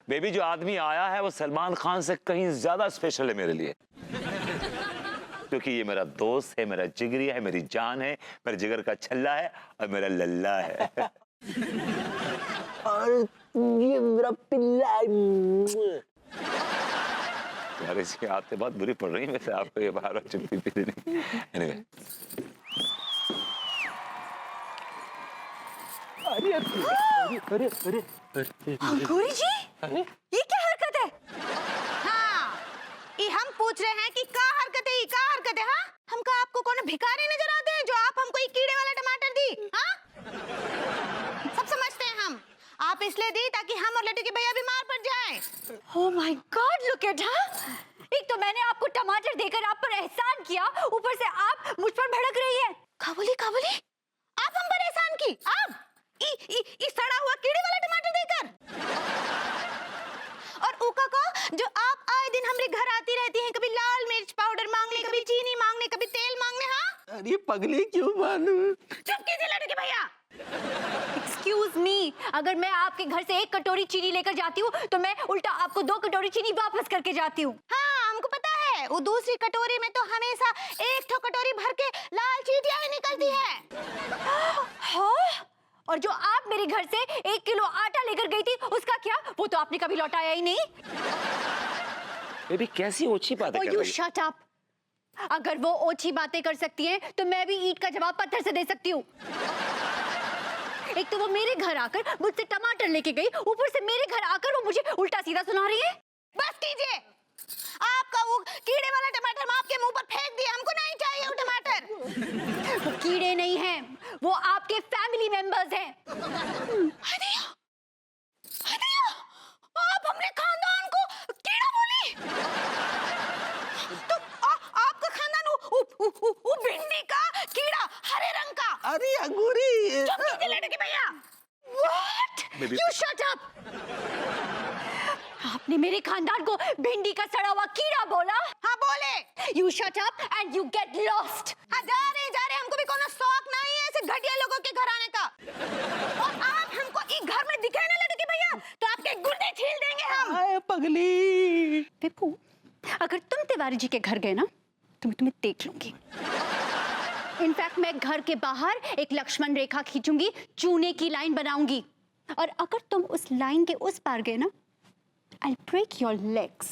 Baby जो आदमी आया है वो सलमान खान से कहीं ज्यादा स्पेशल है मेरे लिए, क्योंकि ये मेरा दोस्त है, मेरा जिगरी है, मेरी जान है, मेरे जिगर का छल्ला है और मेरा लल्ला है। और ये मेरा पिल्ला है। यार इसकी आदतें बहुत बुरी पड़ रही है वैसे आपको, ये बार बार चुप्पी पी देनी। Anyway, अरे अरे अरे अंकुरी जी, ये क्या हरकत है? हाँ, ये हम पूछ रहे हैं कि क्या हरकत है, ये क्या हरकत है? हाँ, हमका आपको कौन भिखारी नजर आते हैं जो आप हमको ये कीड़े वाला टमाटर दी? हाँ, सब समझते हैं हम। आप इसलिए दी ताकि हम और लड्डू के भैया बीमार पड़ जाएं। Oh my God, look at her! एक तो मैंने आपको टमाटर देकर आप पर एहसान किया, ऊपर से आप मुझ पर भड़क रही हैं। काबुली, आप हम पर एहसान की? आप ई सड़ा हुआ कीड़े वाला टमाटर देकर? और ऊका को जो आप आए दिन हमारे घर आती रहती हैं, कभी लाल मिर्च पाउडर मांगने, कभी चीनी मांगने, कभी तेल मांगने। हाँ, अरे पगली क्यों मालूम? चुप कीजिए लड्डू के भैया। Excuse me, अगर मैं आपके घर से 1 कटोरी चीनी लेकर जाती हूँ तो मैं उल्टा आपको 2 कटोरी चीनी वापस करके जाती हूँ। हाँ, हमको पता है, वो दूसरी कटोरी में तो हमेशा 1 कटोरी भर के लाल चीटियां ही निकलती है। हाँ? और जो आप मेरे घर से 1 किलो आटा लेकर गई थी उसका क्या? वो तो आपने कभी लौटाया ही नहीं। बेबी कैसी ओछी बातें कर यू रही है? Shut up. अगर वो ओछी बातें कर सकती हैं तो मैं भी ईंट का जवाब पत्थर से दे सकती हूँ। एक तो वो मेरे घर आकर मुझसे टमाटर लेके गई, ऊपर से मेरे घर आकर वो मुझे उल्टा सीधा सुना रही है। बस कीजिए, आपका वो कीड़े वाला टमाटर हम आपके मुंह पर फेंक दिया, हमको नहीं चाहिए वो टमाटर। वो कीड़े नहीं हैं, वो आपके फैमिली मेंबर्स हैं। हदिया, आप हमरे खानदान को कीड़ा बोली? तो आपका खानदान वो भिंडी का कीड़ा, हरे रंग का। अरे अंगूरी चुप कीजिए लड्डू के भैया। What? Baby- You shut up! आपने मेरे खानदान को भिंडी का सड़ा हुआ कीड़ा बोला? हाँ बोले। You shut up and you get lost! हाँ जा रहे, हमको भी कोनो शौक नहीं है ऐसे घटिया लोगों के घर आने का। और आप हमको इस घर में दिखे ना लड्डू के भैया, तो आपके गुर्दे छील देंगे हम। आए पगली। विपू, अगर तुम तिवारी जी के घर गए ना तो मैं तुम्हें देख लूंगी। इनफैक्ट मैं घर के बाहर एक लक्ष्मण रेखा खींचूंगी, चूने की लाइन बनाऊंगी, और अगर तुम उस लाइन के उस पार गए ना, I'll break your legs.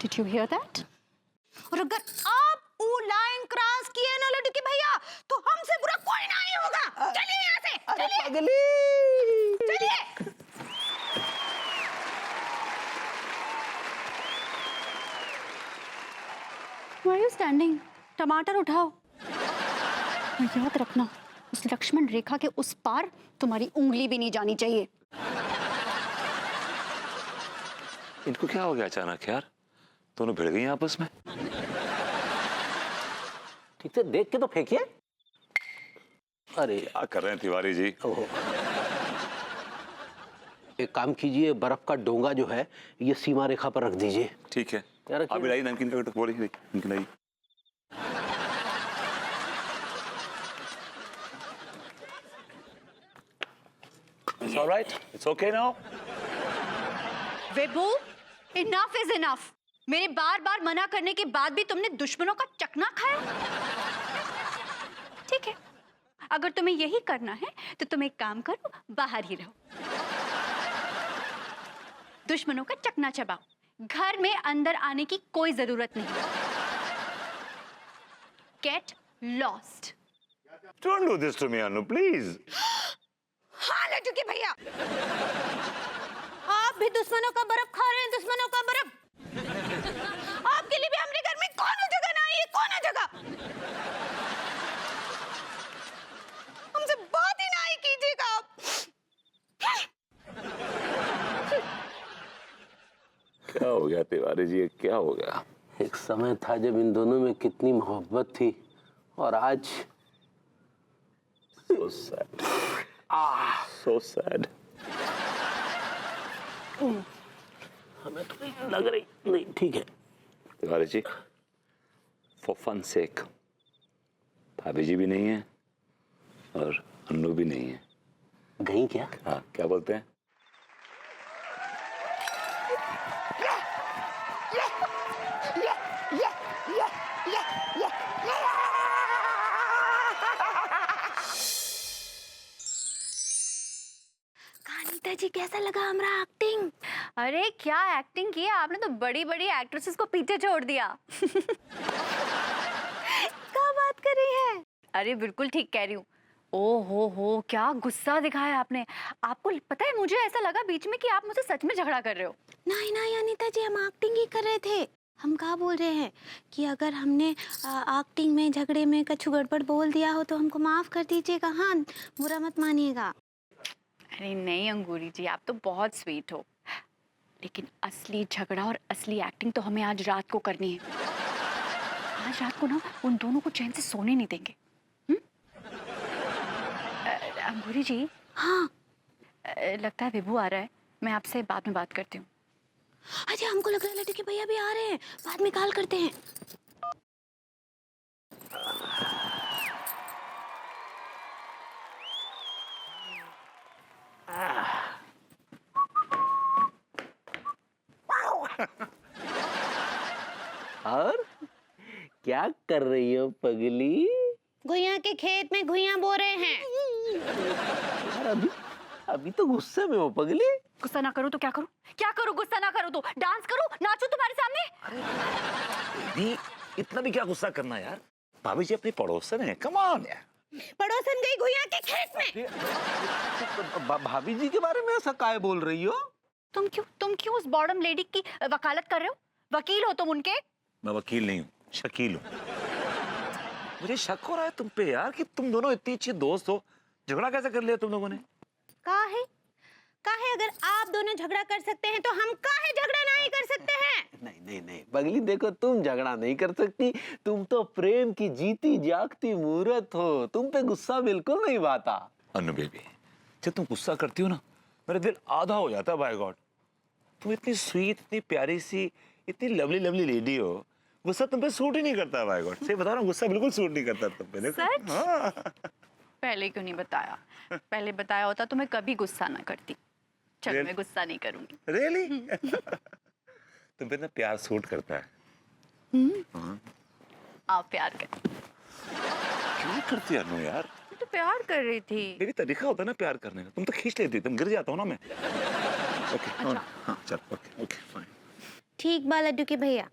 Did you hear that? और अगर आप वो लाइन क्रॉस किए ना लड्डू के भैया, तो हमसे बुरा कोई नहीं होगा। चलिए यहाँ से, अरे चलिए, पगली। चलिए। Why are you standing? टमाटर उठाओ। और याद रखना, उस लक्ष्मण रेखा के उस पार तुम्हारी उंगली भी नहीं जानी चाहिए। इनको क्या हो गया अचानक यार, दोनों भिड़ गई आपस में। ठीक से देख के तो फेंकिए। अरे क्या कर रहे हैं तिवारी जी? ओहो। एक काम कीजिए, बर्फ का डोंगा जो है ये सीमा रेखा पर रख दीजिए। ठीक है, यार आप भी लाइए नमकीन का बोली नमकीन लाइए। It's all right. It's okay now. Vibhu, enough is enough. मेरे बार बार मना करने के बाद भी तुमने दुश्मनों का चकना खाया। ठीक है, अगर तुम्हें यही करना है तो तुम एक काम करो, बाहर ही रहो, दुश्मनों का चकना चबाओ, घर में अंदर आने की कोई जरूरत नहीं। Get lost. Don't do this to me, Anu, please. हाँ लड्डू के भैया, आप भी दुश्मनों का बर्फ खा रहे हैं, दुश्मनों का बर्फ। आपके लिए भी हमारे घर में कौन जगह नहीं है, कौन जगह। हमसे बात ही नहीं कीजिएगा आप। क्या हो गया तिवारी जी, क्या हो गया? एक समय था जब इन दोनों में कितनी मोहब्बत थी, और आज So sad. So sad. हमें तो नहीं लग रही। नहीं ठीक है Tiwari ji, for fun sake, भाभी जी भी नहीं है और अन्नू भी नहीं है। गई क्या? हाँ, क्या बोलते हैं? जी कैसा लगा हमारा एक्टिंग? अरे क्या एक्टिंग की है आपने, तो बड़ी बड़ी एक्ट्रेसेस को पीछे छोड़ दिया। क्या बात कर रही है? अरे बिल्कुल ठीक कह रही हूँ। ओ हो, क्या गुस्सा दिखाया आपने। आपको पता है, मुझे ऐसा लगा बीच में कि आप मुझसे सच में झगड़ा कर रहे हो। नहीं नहीं अनीता जी, हम एक्टिंग ही कर रहे थे। हम क्या बोल रहे हैं कि अगर हमने एक्टिंग में झगड़े में कछु गड़बड़ बोल दिया हो तो हमको माफ कर दीजिएगा। हाँ, बुरा मत मानिएगा। अरे नहीं अंगूरी जी, आप तो बहुत स्वीट हो, लेकिन असली झगड़ा और असली एक्टिंग तो हमें आज रात को करनी है। आज रात को ना उन दोनों को चैन से सोने नहीं देंगे। अंगूरी जी। हाँ। लगता है विभू आ रहा है, मैं आपसे बाद में बात करती हूँ। अजय, हमको लग रहा है लड्डू के भैया भी आ रहे हैं, बाद में कॉल करते हैं। और क्या कर रही हो पगली? घुइयां के खेत में घुइयां बो रहे हैं। यार अभी तो गुस्से में हो पगली। गुस्सा ना करूँ तो क्या करूँ? क्या करूँ? गुस्सा ना करूँ तो डांस करूँ, नाचूं तुम्हारे सामने? भी इतना भी क्या गुस्सा करना यार, भाभी जी अपनी पड़ोसन है, कम ऑन यार। पड़ोसन गई घुइयां के खेत में। भाभी जी के बारे में ऐसा काहे बोल रही हो? तुम क्यों उस बॉडम लेडी की वकालत कर रहे हो? वकील हो तुम उनके? मैं वकील नहीं हूँ, शकील हूँ। मुझे शक हो रहा है तुम पे यार कि तुम दोनों इतनी अच्छी दोस्त हो, झगड़ा कैसे कर लिया तुम लोगों ने? काहे अगर आप दोनों झगड़ा कर सकते हैं तो हम काहे झगड़ा नहीं कर सकते हैं? नहीं पगली, देखो तुम झगड़ा नहीं कर सकती, तुम तो प्रेम की जीती जागती मूर्त हो, तुम पे गुस्सा बिल्कुल नहीं भाता। अनु बेबी, जब तुम गुस्सा करती हो ना, मेरा दिल आधा हो जाता है। बाय गॉड, तुम इतनी स्वीट, इतनी प्यारी सी, इतनी लवली लवली लेडी हो, गुस्सा तुम पे सूट ही नहीं करता। बाय गॉड, सही बता रहा हूँ, गुस्सा बिल्कुल सूट नहीं करता तुम पे। देखो। सच? हाँ। पहले क्यों नहीं बताया? पहले बताया होता तो मैं कभी गुस्सा ना करती। चलो मैं गुस्सा नहीं करूंगी। रियली? तुम पे ना प्यार सूट करता है। आप प्यार कर। क्यों करती है अनु यार? मैं तो प्यार कर रही थी। मेरी तरीका होता है ना प्यार करने का, तुम तो खींच लेती, तुम गिर जाता हो ना मैं। ओके, हाँ चल, ओके फाइन। ठीक बा लड्डू के भैया,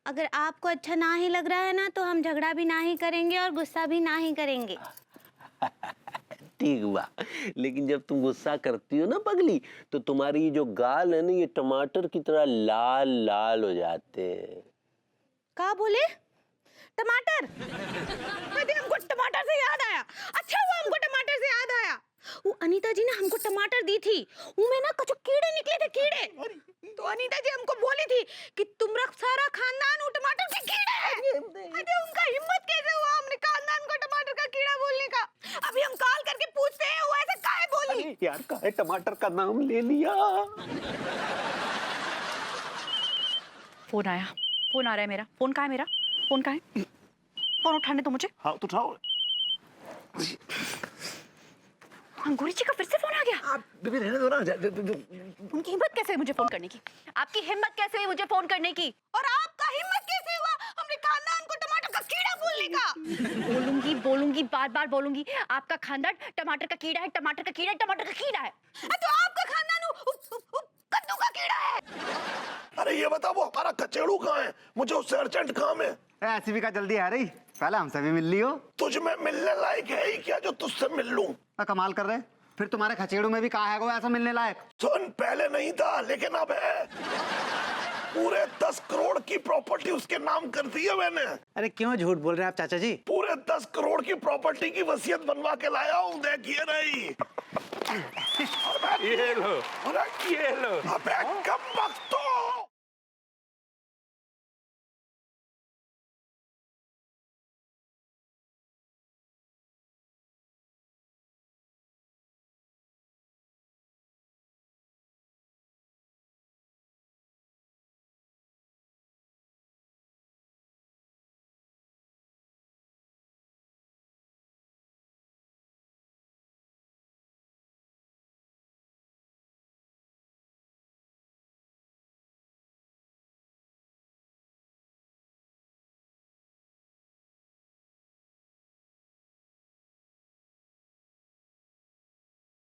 अगर आपको अच्छा ना ही लग रहा है ना तो हम झगड़ा भी ना ही करेंगे और गुस्सा भी ना ही करेंगे। ठीक हुआ, लेकिन जब तुम गुस्सा करती हो ना पगली, तो तुम्हारी ये जो गाल है ना, ये टमाटर की तरह लाल लाल हो जाते हैं। क्या बोले? टमाटर? अरे हमको टमाटर से याद आया। अच्छा हुआ हमको टमाटर से याद आया। वो अनीता जी ने हमको टमाटर दी थी, उनमें ना कुछ कीड़े निकले थे, कीड़े। तो अनीता जी हमको बोली थी कि तुमरा सारा खानदान वो टमाटर के कीड़े हैं। अरे उनका हिम्मत कैसे हुआ हमने खानदान को टमाटर का कीड़ा बोलने का? अभी हम कॉल करके पूछते हैं वो ऐसे काहे बोली। यार काहे टमाटर का नाम ले लिया? फोन आया, फोन आ रहा है मेरा। फोन कहाँ है मेरा? फोन कहाँ है? फोन उठाने तो मुझे। हाँ तो उठाओ। अंगूरी जी का फिर से फोन आ गया। आप बेबी रहने दो ना। उनकी हिम्मत कैसे हुई मुझे फोन करने की? आपकी हिम्मत कैसे हुई मुझे फोन करने की? और आपका हिम्मत कैसे हुआ हमने खानदान को टमाटर का कीड़ा बोलने का? बोलूंगी बार बार बोलूंगी। आपका खानदान टमाटर का कीड़ा है, टमाटर का कीड़ा है, टमाटर का कीड़ा है। तो आपका खानदान कद्दू का कीड़ा है। अरे ये बता, वो हमारा कचेड़ू कहाँ है? मुझे उससे अर्जेंट काम है। ऐसी भी का जल्दी आ रही, पहले हमसे भी मिल लियो। तुझ में मिलने लायक है ही क्या जो तुझसे मिल लूं? कमाल कर रहे, फिर तुम्हारे खचेड़ू में भी कहाँ है वो ऐसा मिलने लायक? सुन, पहले नहीं था लेकिन अब है। पूरे 10 करोड़ की प्रॉपर्टी उसके नाम कर दी है मैंने। अरे क्यों झूठ बोल रहे हैं आप चाचा जी? पूरे 10 करोड़ की प्रॉपर्टी की वसीयत बनवा के लाया हूँ, देखिए नहीं। ये लो, ये लो। अबे कम वक्त तो